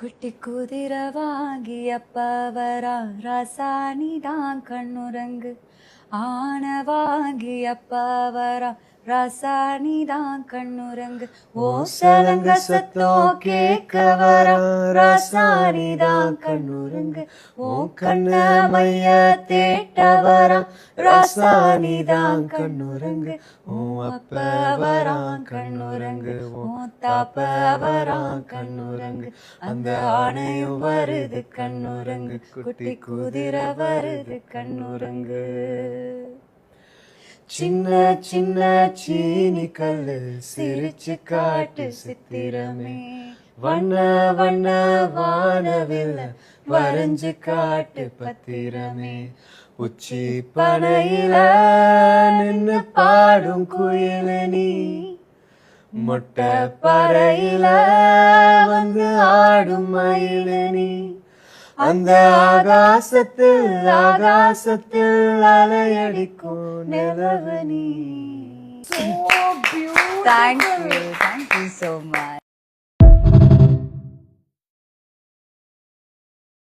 குட்டி குதிரை வாங்கி அப்பா வரா ரசானிதான் கண்ணுரங்கு ஆன வாங்கி அப்பா வரா ரசானிதான் கண்ணுரங்கு ஓசலங்க சத்தம் கேட்க வரா ரசானிதான் கண்ணுரங்கு ஓ கண்ண மைய தேட்ட வரா ரசானிதான் கண்ணுரங்கு ஓ அப்ப வரா கண்ணுரங்கு ஓ தாப்ப வரா கண்ணுரங்கு அந்த ஆணையும் வருது கண்ணுரங்கு குட்டி குதிரை வருது கண்ணுரங்கு சின்ன சின்ன சீனி கல்லு சிரிச்சு காட்டு சித்திரமே வண்ண வண்ண வானவில்ல வரைஞ்சு காட்டு பத்திரமே உச்சி பனையில நின்னு பாடும் குயில நீ மொட்டை பறையில வந்து ஆடும் மயில நீ அந்த ஆகாசத்தில் அலையடிக்கும் நிலவனி. So beautiful. Thank you so much.